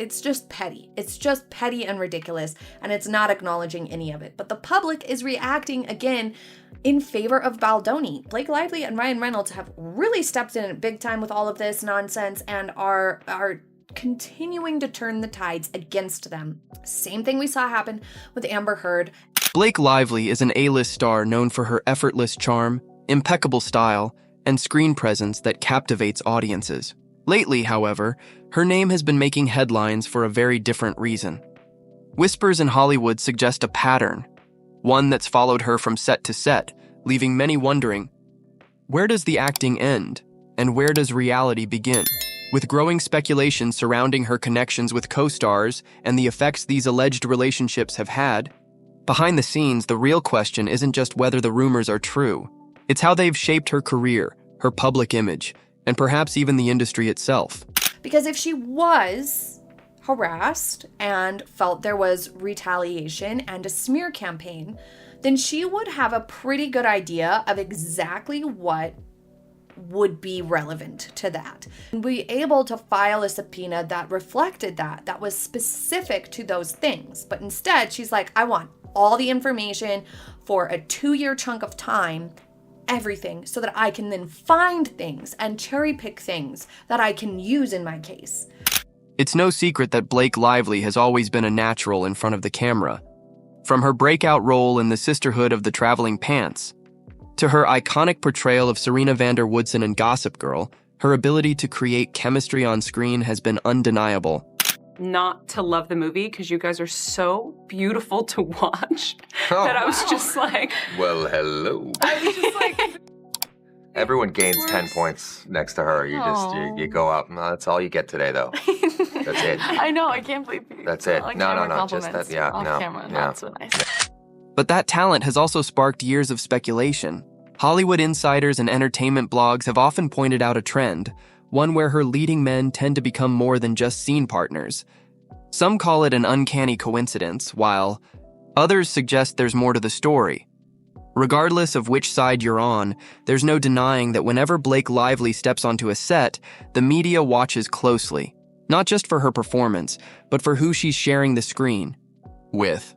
It's just petty. It's just petty and ridiculous, and it's not acknowledging any of it. But the public is reacting again in favor of Baldoni. Blake Lively and Ryan Reynolds have really stepped in big time with all of this nonsense and are continuing to turn the tides against them. Same thing we saw happen with Amber Heard. Blake Lively is an A-list star known for her effortless charm, impeccable style, and screen presence that captivates audiences. Lately, however, her name has been making headlines for a very different reason. Whispers in Hollywood suggest a pattern, one that's followed her from set to set, leaving many wondering, where does the acting end, and where does reality begin? With growing speculation surrounding her connections with co-stars and the effects these alleged relationships have had, behind the scenes, the real question isn't just whether the rumors are true. It's how they've shaped her career, her public image, and perhaps even the industry itself. Because if she was harassed and felt there was retaliation and a smear campaign, then she would have a pretty good idea of exactly what would be relevant to that. And be able to file a subpoena that reflected that was specific to those things. But instead, she's like, I want all the information for a 2-year chunk of time, everything, so that I can then find things and cherry pick things that I can use in my case. It's no secret that Blake Lively has always been a natural in front of the camera. From her breakout role in The Sisterhood of the Traveling Pants, to her iconic portrayal of Serena van der Woodsen in Gossip Girl, her ability to create chemistry on screen has been undeniable. Not to love the movie because you guys are so beautiful to watch that I was just like, well, hello. I was just like, Everyone gains 10 points next to her. You go up. No, that's all you get today, though. That's it. I know, I can't believe you. That's it. Like No, camera just that. compliments Yeah, off no. camera, Yeah. not so nice. But that talent has also sparked years of speculation. Hollywood insiders and entertainment blogs have often pointed out a trend, one where her leading men tend to become more than just scene partners. Some call it an uncanny coincidence, while others suggest there's more to the story. Regardless of which side you're on, there's no denying that whenever Blake Lively steps onto a set, the media watches closely, not just for her performance, but for who she's sharing the screen with.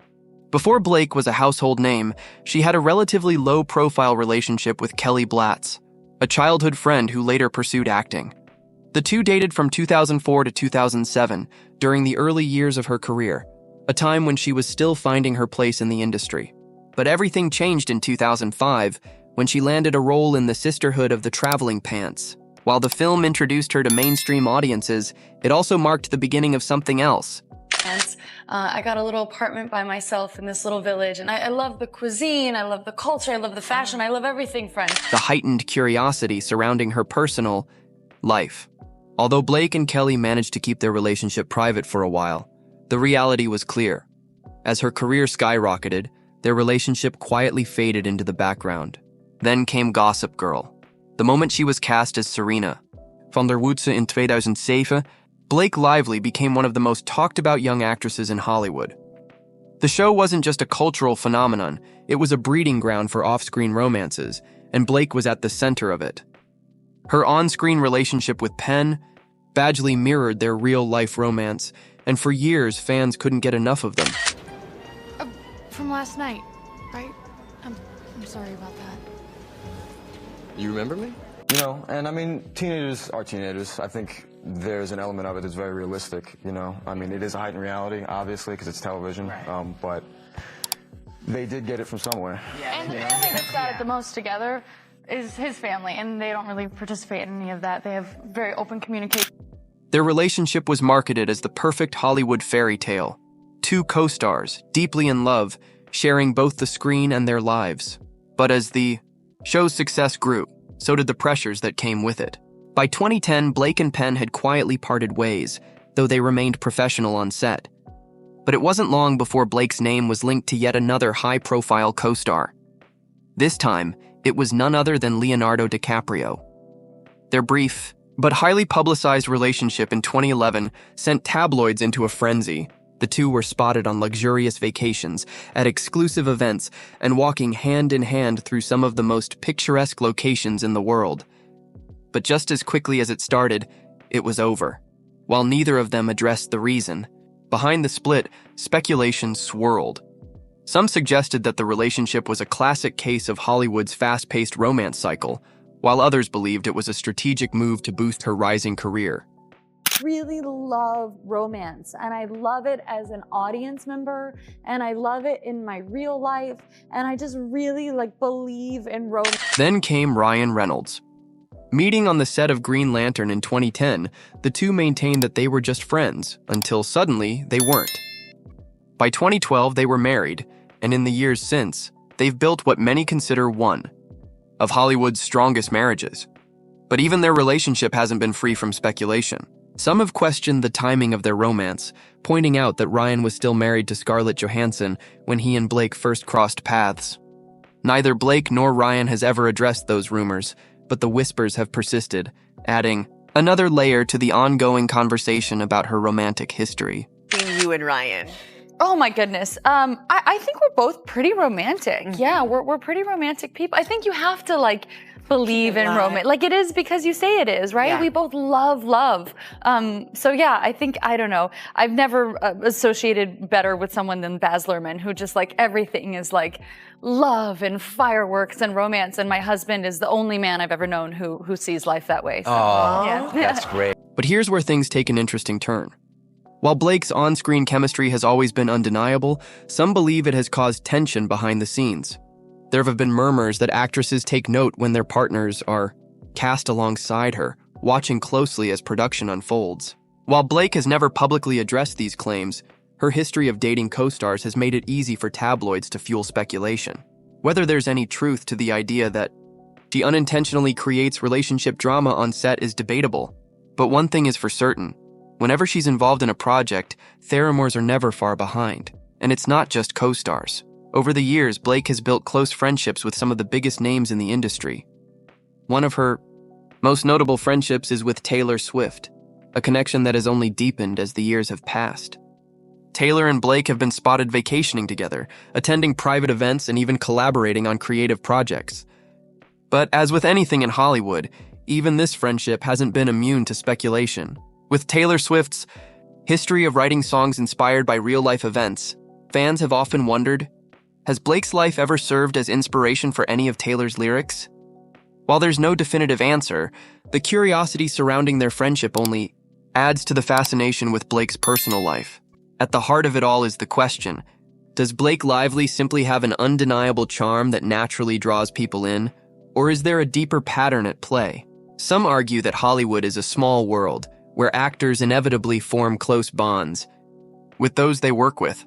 Before Blake was a household name, she had a relatively low-profile relationship with Kelly Blatz, a childhood friend who later pursued acting. The two dated from 2004 to 2007, during the early years of her career, a time when she was still finding her place in the industry. But everything changed in 2005, when she landed a role in The Sisterhood of the Traveling Pants. While the film introduced her to mainstream audiences, it also marked the beginning of something else. And I got a little apartment by myself in this little village, and I love the cuisine, I love the culture, I love the fashion, I love everything, friend. The heightened curiosity surrounding her personal life. Although Blake and Kelly managed to keep their relationship private for a while, the reality was clear. As her career skyrocketed, their relationship quietly faded into the background. Then came Gossip Girl. The moment she was cast as Serena van der Woodsen in 2007, Blake Lively became one of the most talked-about young actresses in Hollywood. The show wasn't just a cultural phenomenon, it was a breeding ground for off-screen romances, and Blake was at the center of it. Her on-screen relationship with Penn Badgley mirrored their real-life romance, and for years fans couldn't get enough of them. From last night, right? I'm sorry about that. You remember me? You know, and I mean, teenagers are teenagers. I think there's an element of it that's very realistic, you know. I mean, it is a heightened reality, obviously, because it's television, Right. but they did get it from somewhere. And the family that's got it the most together is his family, and they don't really participate in any of that. They have very open communication. Their relationship was marketed as the perfect Hollywood fairy tale. Two co-stars, deeply in love, sharing both the screen and their lives. But as the show's success grew, so did the pressures that came with it. By 2010, Blake and Penn had quietly parted ways, though they remained professional on set. But it wasn't long before Blake's name was linked to yet another high-profile co-star. This time, it was none other than Leonardo DiCaprio. Their brief, but highly publicized relationship in 2011 sent tabloids into a frenzy. The two were spotted on luxurious vacations, at exclusive events, and walking hand in hand through some of the most picturesque locations in the world. But just as quickly as it started, it was over. while neither of them addressed the reason. Behind the split, speculation swirled. Some suggested that the relationship was a classic case of Hollywood's fast-paced romance cycle, while others believed it was a strategic move to boost her rising career. Really love romance, and I love it as an audience member, and I love it in my real life, and I just really believe in romance. Then came Ryan Reynolds. Meeting on the set of Green Lantern in 2010, the two maintained that they were just friends, until suddenly they weren't. By 2012, they were married, and in the years since, they've built what many consider one of Hollywood's strongest marriages. But even their relationship hasn't been free from speculation. Some have questioned the timing of their romance, pointing out that Ryan was still married to Scarlett Johansson when he and Blake first crossed paths. Neither Blake nor Ryan has ever addressed those rumors, but the whispers have persisted, adding another layer to the ongoing conversation about her romantic history. You and Ryan. Oh my goodness. I think we're both pretty romantic. Yeah, we're pretty romantic people. I think you have to believe in romance. It is because you say it is, right? Yeah. We both love. So yeah, I don't know. I've never associated better with someone than Baz Luhrmann, who just everything is love and fireworks and romance. And my husband is the only man I've ever known who sees life that way. So, yeah. That's great. But here's where things take an interesting turn. While Blake's on-screen chemistry has always been undeniable, some believe it has caused tension behind the scenes. There have been murmurs that actresses take note when their partners are cast alongside her, watching closely as production unfolds. While Blake has never publicly addressed these claims, her history of dating co-stars has made it easy for tabloids to fuel speculation. Whether there's any truth to the idea that she unintentionally creates relationship drama on set is debatable, but one thing is for certain. Whenever she's involved in a project, Theramores are never far behind. And it's not just co-stars. Over the years, Blake has built close friendships with some of the biggest names in the industry. One of her most notable friendships is with Taylor Swift, a connection that has only deepened as the years have passed. Taylor and Blake have been spotted vacationing together, attending private events, and even collaborating on creative projects. But as with anything in Hollywood, even this friendship hasn't been immune to speculation. With Taylor Swift's history of writing songs inspired by real-life events, fans have often wondered, has Blake's life ever served as inspiration for any of Taylor's lyrics? While there's no definitive answer, the curiosity surrounding their friendship only adds to the fascination with Blake's personal life. At the heart of it all is the question, does Blake Lively simply have an undeniable charm that naturally draws people in, or is there a deeper pattern at play? Some argue that Hollywood is a small world, where actors inevitably form close bonds with those they work with.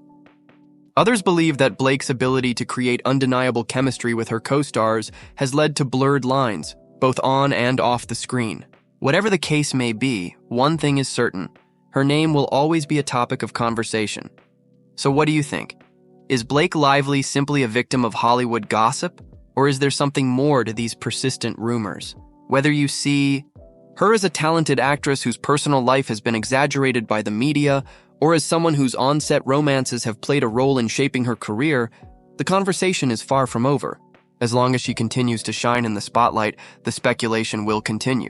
Others believe that Blake's ability to create undeniable chemistry with her co-stars has led to blurred lines, both on and off the screen. Whatever the case may be, one thing is certain. Her name will always be a topic of conversation. So what do you think? Is Blake Lively simply a victim of Hollywood gossip, or is there something more to these persistent rumors? Whether you see her as a talented actress whose personal life has been exaggerated by the media, or as someone whose on-set romances have played a role in shaping her career, the conversation is far from over. As long as she continues to shine in the spotlight, the speculation will continue.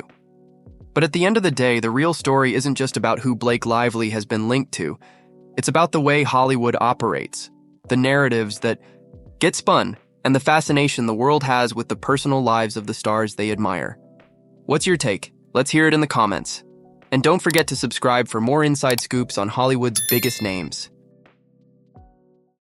But at the end of the day, the real story isn't just about who Blake Lively has been linked to. It's about the way Hollywood operates, the narratives that get spun, and the fascination the world has with the personal lives of the stars they admire. What's your take? Let's hear it in the comments. And don't forget to subscribe for more inside scoops on Hollywood's biggest names.